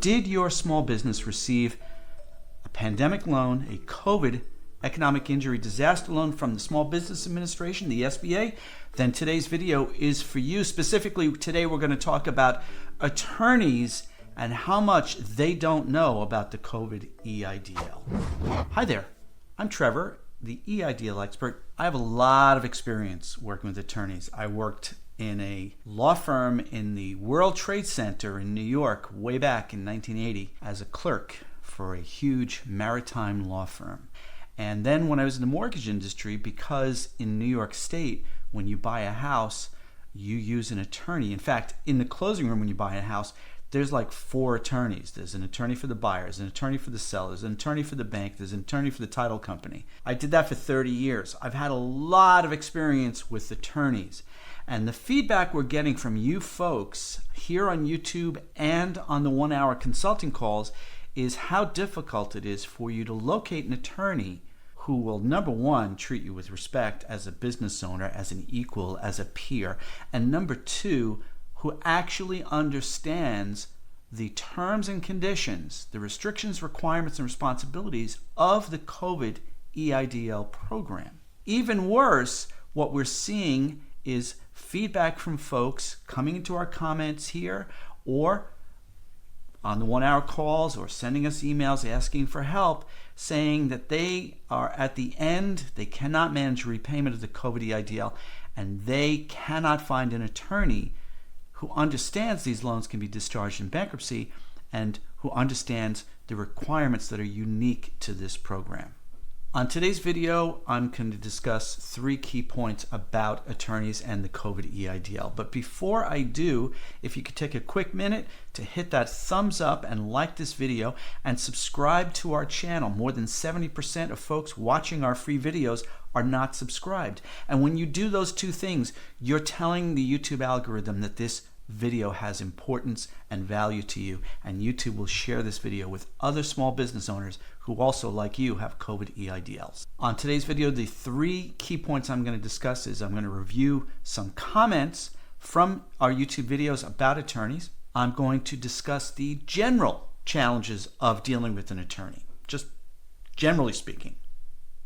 Did your small business receive a pandemic loan, a COVID economic injury disaster loan from the Small Business Administration, the SBA? Then today's video is for you. Specifically, today we're going to talk about attorneys and how much they don't know about the COVID EIDL. Hi there, I'm Trevor, the EIDL expert. I have a lot of experience working with attorneys. I worked in a law firm in the World Trade Center in New York way back in 1980 as a clerk for a huge maritime law firm. And then when I was in the mortgage industry, because in New York State, when you buy a house, you use an attorney. In fact, in the closing room when you buy a house, there's like 4 attorneys. There's an attorney for the buyers, an attorney for the sellers, an attorney for the bank, there's an attorney for the title company. I did that for 30 years. I've had a lot of experience with attorneys. And the feedback we're getting from you folks here on YouTube and on the 1-hour consulting calls is how difficult it is for you to locate an attorney who will, number one, treat you with respect as a business owner, as an equal, as a peer, and number two, who actually understands the terms and conditions, the restrictions, requirements, and responsibilities of the COVID EIDL program. Even worse, what we're seeing is feedback from folks coming into our comments here or on the 1-hour calls or sending us emails asking for help, saying that they are at the end, they cannot manage repayment of the COVID EIDL, and they cannot find an attorney who understands these loans can be discharged in bankruptcy and who understands the requirements that are unique to this program. On today's video, I'm going to discuss 3 key points about attorneys and the COVID EIDL. But before I do, if you could take a quick minute to hit that thumbs up and like this video and subscribe to our channel. More than 70% of folks watching our free videos are not subscribed. And when you do those 2 things, you're telling the YouTube algorithm that this video has importance and value to you, and YouTube will share this video with other small business owners who also, like you, have COVID EIDLs. On today's video, the 3 key points I'm going to discuss is I'm going to review some comments from our YouTube videos about attorneys. I'm going to discuss the general challenges of dealing with an attorney, just generally speaking.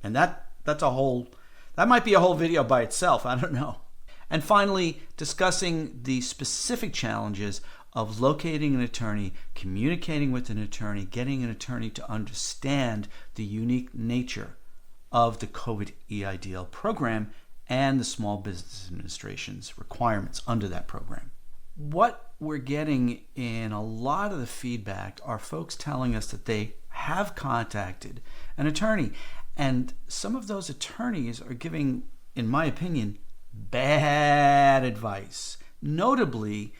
And that might be a whole video by itself, I don't know. And finally, discussing the specific challenges of locating an attorney, communicating with an attorney, getting an attorney to understand the unique nature of the COVID EIDL program and the Small Business Administration's requirements under that program. What we're getting in a lot of the feedback are folks telling us that they have contacted an attorney, and some of those attorneys are giving, in my opinion, bad advice. Notably,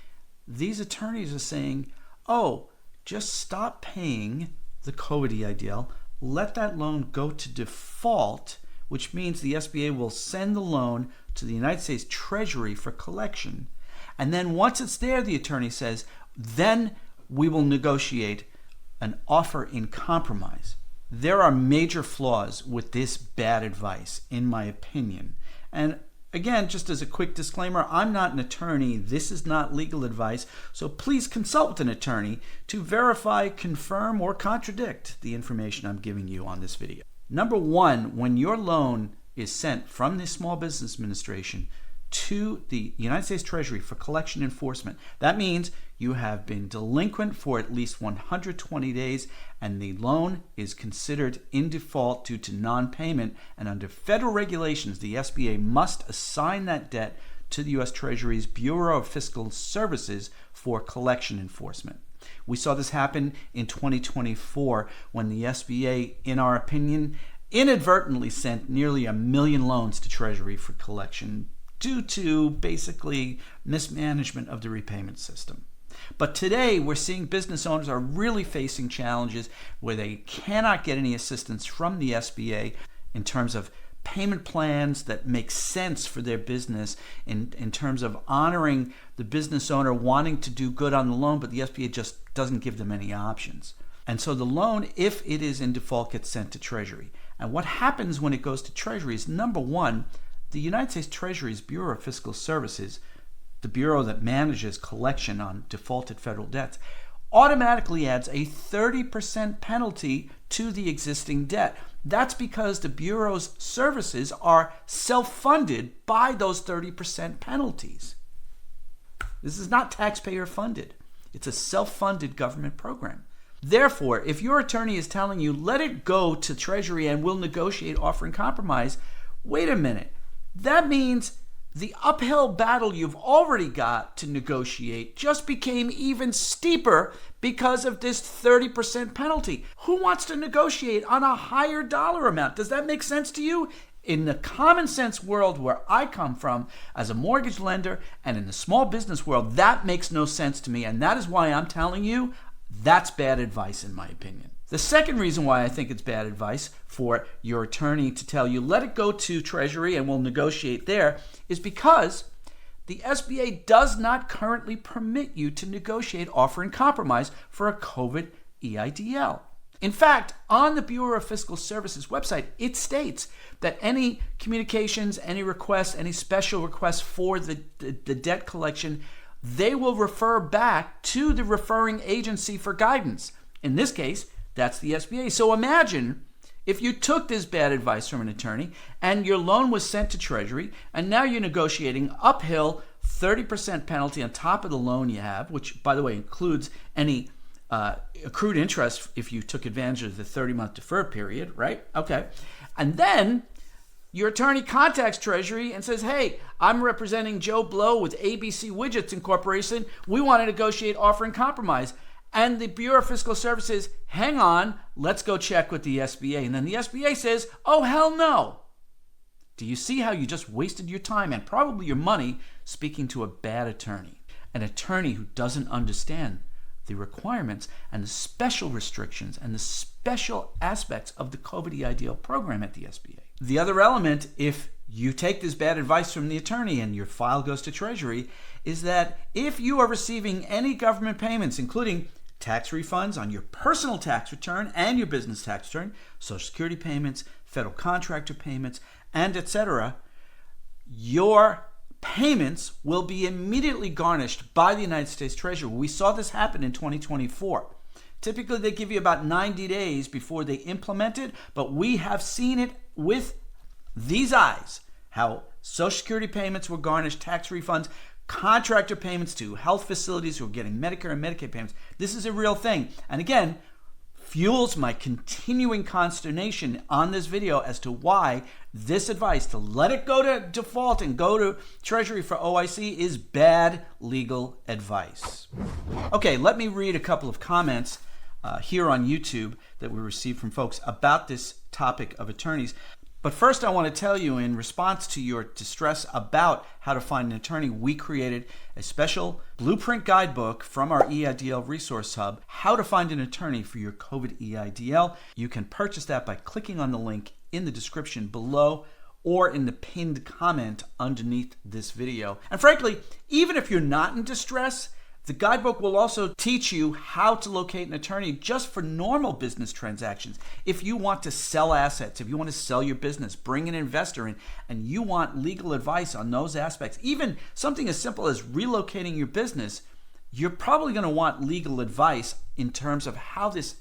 these attorneys are saying, oh, just stop paying the COVID EIDL, let that loan go to default, which means the SBA will send the loan to the United States Treasury for collection. And then once it's there, the attorney says, then we will negotiate an offer in compromise. There are major flaws with this bad advice, in my opinion. And again, just as a quick disclaimer, I'm not an attorney. This is not legal advice. So please consult with an attorney to verify, confirm, or contradict the information I'm giving you on this video. Number 1, when your loan is sent from the Small Business Administration to the United States Treasury for collection enforcement, that means you have been delinquent for at least 120 days and the loan is considered in default due to non-payment, and under federal regulations, the SBA must assign that debt to the U.S. Treasury's Bureau of Fiscal Services for collection enforcement. We saw this happen in 2024 when the SBA, in our opinion, inadvertently sent nearly 1 million loans to Treasury for collection due to basically mismanagement of the repayment system. But today we're seeing business owners are really facing challenges where they cannot get any assistance from the SBA in terms of payment plans that make sense for their business, in terms of honoring the business owner wanting to do good on the loan, but the SBA just doesn't give them any options. And so the loan, if it is in default, gets sent to Treasury. And what happens when it goes to Treasury is, number one, the United States Treasury's Bureau of Fiscal Services, the bureau that manages collection on defaulted federal debts, automatically adds a 30% penalty to the existing debt. That's because the Bureau's services are self-funded by those 30% penalties. This is not taxpayer funded. It's a self-funded government program. Therefore, if your attorney is telling you, let it go to Treasury and we'll negotiate offering compromise, wait a minute. That means the uphill battle you've already got to negotiate just became even steeper because of this 30% penalty. Who wants to negotiate on a higher dollar amount? Does that make sense to you? In the common sense world where I come from as a mortgage lender and in the small business world, that makes no sense to me. And that is why I'm telling you that's bad advice in my opinion. The second reason why I think it's bad advice for your attorney to tell you, let it go to Treasury and we'll negotiate there, is because the SBA does not currently permit you to negotiate offer in compromise for a COVID EIDL. In fact, on the Bureau of Fiscal Services website, it states that any communications, any requests, any special requests for the debt collection, they will refer back to the referring agency for guidance. In this case, that's the SBA. So imagine if you took this bad advice from an attorney and your loan was sent to Treasury and now you're negotiating uphill 30% penalty on top of the loan you have, which, by the way, includes any accrued interest if you took advantage of the 30-month deferred period, right? Okay. And then your attorney contacts Treasury and says, hey, I'm representing Joe Blow with ABC Widgets Incorporation. We want to negotiate offer in compromise. And the Bureau of Fiscal Services, hang on, let's go check with the SBA. And then the SBA says, oh, hell no. Do you see how you just wasted your time and probably your money speaking to a bad attorney? An attorney who doesn't understand the requirements and the special restrictions and the special aspects of the COVID EIDL program at the SBA. The other element, if you take this bad advice from the attorney and your file goes to Treasury, is that if you are receiving any government payments, including tax refunds on your personal tax return and your business tax return, Social Security payments, federal contractor payments, and etc., your payments will be immediately garnished by the United States Treasury. We saw this happen in 2024. Typically, they give you about 90 days before they implement it, but we have seen it with these eyes, how Social Security payments were garnished, tax refunds, contractor payments to health facilities who are getting Medicare and Medicaid payments. This is a real thing. And again, fuels my continuing consternation on this video as to why this advice to let it go to default and go to Treasury for OIC is bad legal advice. Okay, let me read a couple of comments here on YouTube that we received from folks about this topic of attorneys. But first, I want to tell you, in response to your distress about how to find an attorney, we created a special blueprint guidebook from our EIDL resource hub, How to Find an Attorney for Your COVID EIDL. You can purchase that by clicking on the link in the description below or in the pinned comment underneath this video. And frankly, even if you're not in distress, the guidebook will also teach you how to locate an attorney just for normal business transactions. If you want to sell assets, if you want to sell your business, bring an investor in, and you want legal advice on those aspects, even something as simple as relocating your business, you're probably going to want legal advice in terms of how this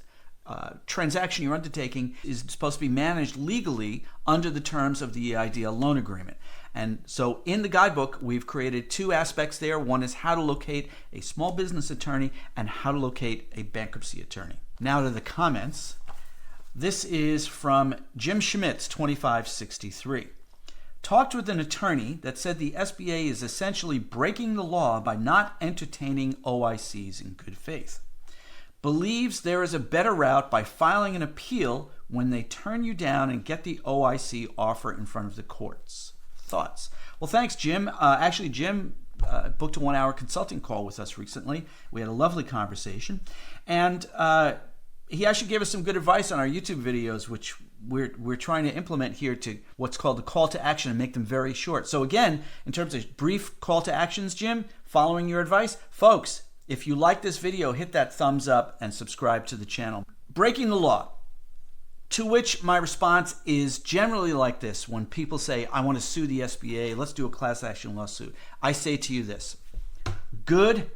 transaction you're undertaking is supposed to be managed legally under the terms of the EIDL loan agreement. And so in the guidebook, we've created two aspects there. One is how to locate a small business attorney and how to locate a bankruptcy attorney. Now to the comments. This is from Jim Schmitz, 2563. Talked with an attorney that said the SBA is essentially breaking the law by not entertaining OICs in good faith. Believes there is a better route by filing an appeal when they turn you down and get the OIC offer in front of the courts. Thoughts? Well, thanks, Jim. Actually, Jim booked a 1-hour consulting call with us recently. We had a lovely conversation. And he actually gave us some good advice on our YouTube videos, which we're trying to implement here to what's called the call to action and make them very short. So again, in terms of brief call to actions, Jim, following your advice, folks, if you like this video, hit that thumbs up and subscribe to the channel. Breaking the law. To which my response is generally like this. When people say, I want to sue the SBA, let's do a class action lawsuit. I say to you this: good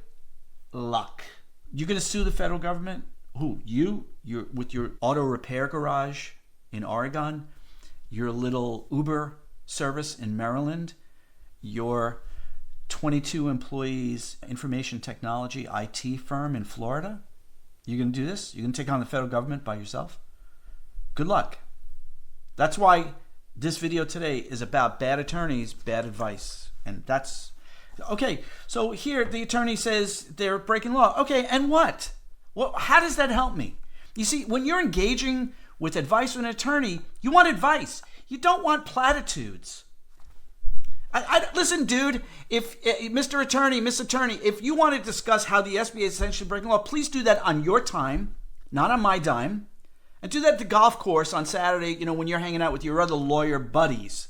luck. You're going to sue the federal government? Who? You're with your auto repair garage in Oregon, your little Uber service in Maryland, your 22 employees information technology IT firm in Florida? You're going to do this? You're going to take on the federal government by yourself? Good luck. That's why this video today is about bad attorneys, bad advice. And that's okay. So here the attorney says they're breaking law. Okay, and what? Well, how does that help me? You see, when you're engaging with advice with an attorney, you want advice. You don't want platitudes. Listen, dude, if Mr. Attorney, Miss Attorney, if you want to discuss how the SBA is essentially breaking law, please do that on your time, not on my dime. And do that at the golf course on Saturday, when you're hanging out with your other lawyer buddies.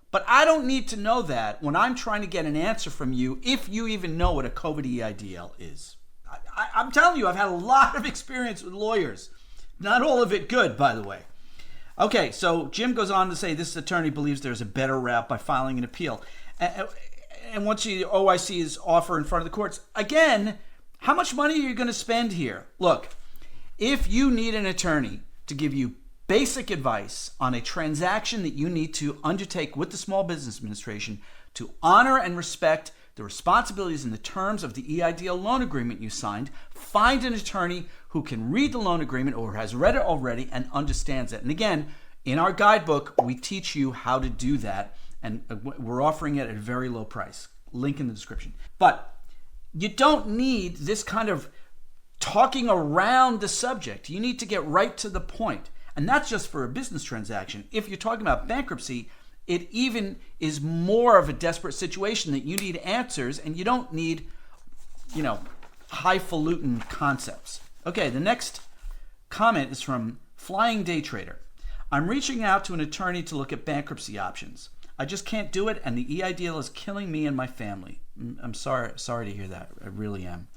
But I don't need to know that when I'm trying to get an answer from you, if you even know what a COVID EIDL is. I'm telling you, I've had a lot of experience with lawyers. Not all of it good, by the way. Okay, so Jim goes on to say this attorney believes there's a better route by filing an appeal. And once the OIC is offer in front of the courts, again, how much money are you going to spend here? Look, if you need an attorney to give you basic advice on a transaction that you need to undertake with the Small Business Administration to honor and respect the responsibilities and the terms of the EIDL loan agreement you signed, find an attorney who can read the loan agreement or has read it already and understands it. And again, in our guidebook, we teach you how to do that, and we're offering it at a very low price. Link in the description. But you don't need this kind of talking around the subject. You need to get right to the point. And that's just for a business transaction. If you're talking about bankruptcy, it even is more of a desperate situation that you need answers, and you don't need, highfalutin concepts. Okay, the next comment is from Flying Day Trader. I'm reaching out to an attorney to look at bankruptcy options. I just can't do it, and the EIDL is killing me and my family. I'm sorry to hear that. I really am.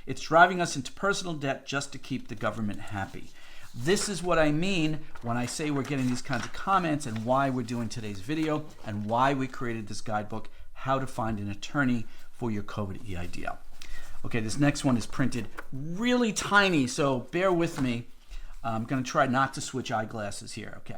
It's driving us into personal debt just to keep the government happy. This is what I mean when I say we're getting these kinds of comments, and why we're doing today's video, and why we created this guidebook, how to find an attorney for your COVID EIDL. Okay, this next one is printed really tiny, so bear with me. I'm going to try not to switch eyeglasses here. Okay.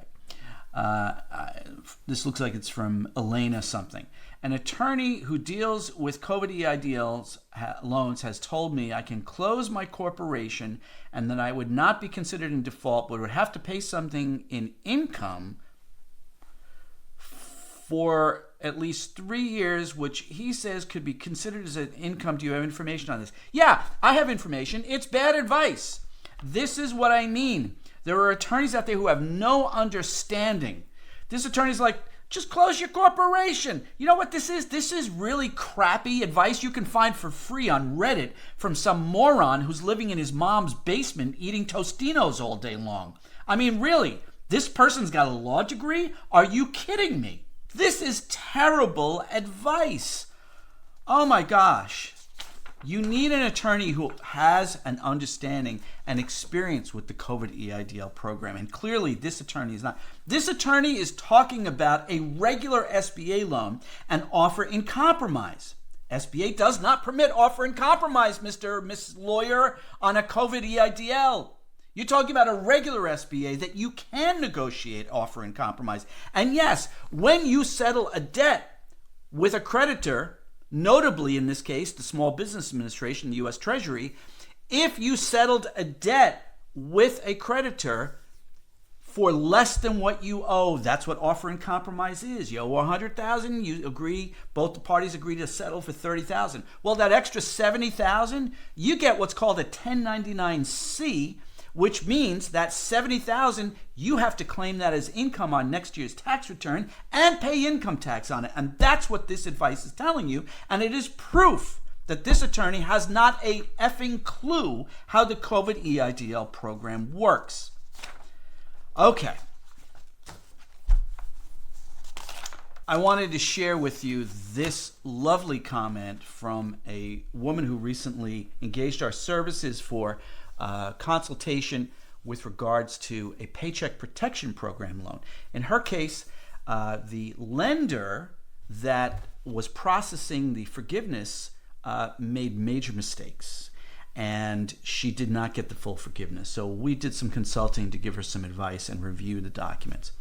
This looks like it's from Elena something. An attorney who deals with COVID EIDLs loans has told me I can close my corporation and that I would not be considered in default, but would have to pay something in income for at least 3 years, which he says could be considered as an income. Do you have information on this? Yeah, I have information. It's bad advice. This is what I mean. There are attorneys out there who have no understanding. This attorney's like, just close your corporation. You know what this is? This is really crappy advice you can find for free on Reddit from some moron who's living in his mom's basement eating Tostinos all day long. I mean, really, this person's got a law degree? Are you kidding me? This is terrible advice. Oh my gosh. You need an attorney who has an understanding and experience with the COVID EIDL program. And clearly this attorney is not. This attorney is talking about a regular SBA loan and offer in compromise. SBA does not permit offer in compromise, Mr. or Miss Lawyer, on a COVID EIDL. You're talking about a regular SBA that you can negotiate offer in compromise. And yes, when you settle a debt with a creditor, notably in this case, the Small Business Administration, the U.S. Treasury, if you settled a debt with a creditor for less than what you owe, that's what offer in compromise is. You owe $100,000, you agree, both the parties agree to settle for $30,000. Well, that extra $70,000, you get what's called a 1099-C, which means that $70,000, you have to claim that as income on next year's tax return and pay income tax on it. And that's what this advice is telling you. And it is proof that this attorney has not a effing clue how the COVID EIDL program works. Okay. I wanted to share with you this lovely comment from a woman who recently engaged our services for consultation with regards to a Paycheck Protection Program loan. In her case, the lender that was processing the forgiveness made major mistakes. and she did not get the full forgiveness. So we did some consulting to give her some advice and review the documents.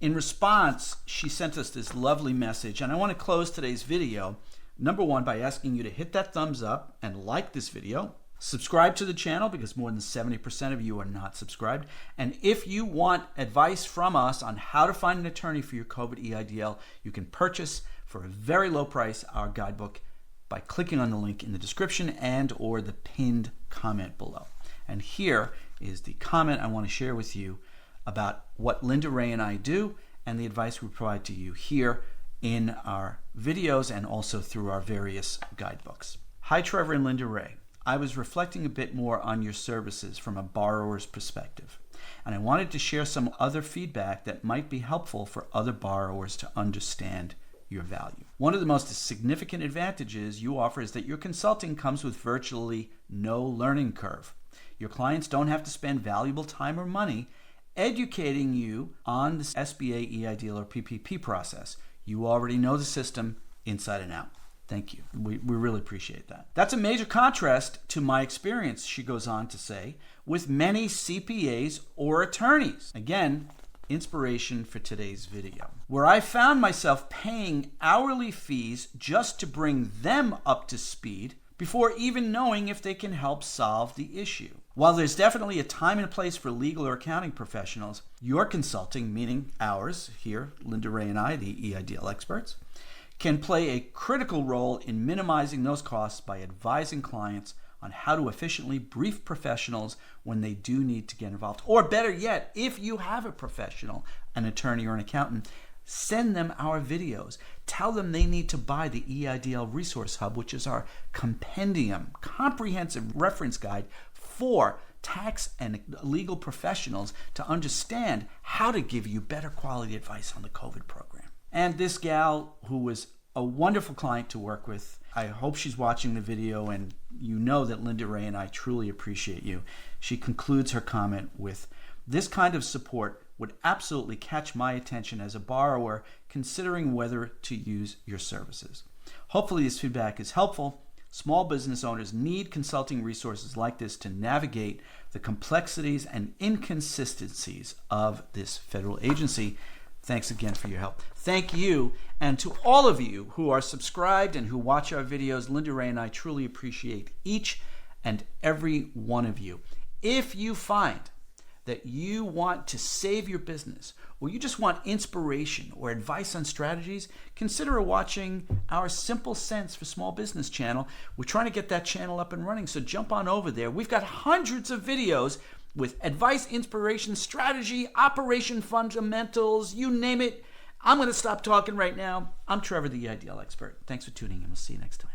In response, she sent us this lovely message, and I want to close today's video, number one, by asking you to hit that thumbs up and like this video. Subscribe to the channel because more than 70% of you are not subscribed. And if you want advice from us on how to find an attorney for your COVID EIDL, you can purchase for a very low price our guidebook by clicking on the link in the description and or the pinned comment below. And here is the comment I want to share with you about what Linda Ray and I do and the advice we provide to you here in our videos and also through our various guidebooks. Hi, Trevor and Linda Ray. I was reflecting a bit more on your services from a borrower's perspective, and I wanted to share some other feedback that might be helpful for other borrowers to understand your value. One of the most significant advantages you offer is that your consulting comes with virtually no learning curve. Your clients don't have to spend valuable time or money educating you on the SBA, EIDL, or PPP process. You already know the system inside and out. Thank you. We really appreciate that. That's a major contrast to my experience, she goes on to say, with many CPAs or attorneys. Again, inspiration for today's video, where I found myself paying hourly fees just to bring them up to speed before even knowing if they can help solve the issue. While there's definitely a time and place for legal or accounting professionals, your consulting, meaning ours here, Linda Ray and I, the EIDL experts, can play a critical role in minimizing those costs by advising clients on how to efficiently brief professionals when they do need to get involved. Or better yet, if you have a professional, an attorney or an accountant, send them our videos. Tell them they need to buy the EIDL Resource Hub, which is our comprehensive reference guide for tax and legal professionals to understand how to give you better quality advice on the COVID program. And this gal, who was a wonderful client to work with, I hope she's watching the video, and you know that Linda Ray and I truly appreciate you. She concludes her comment with, "This kind of support would absolutely catch my attention as a borrower considering whether to use your services. Hopefully this feedback is helpful. Small business owners need consulting resources like this to navigate the complexities and inconsistencies of this federal agency. Thanks again for your help." Thank you, and to all of you who are subscribed and who watch our videos, Linda Ray and I truly appreciate each and every one of you. If you find that you want to save your business, or you just want inspiration or advice on strategies, consider watching our Simple Sense for Small Business channel. We're trying to get that channel up and running, so jump on over there. We've got hundreds of videos with advice, inspiration, strategy, operation fundamentals, you name it. I'm going to stop talking right now. I'm Trevor, the EIDL expert. Thanks for tuning in. We'll see you next time.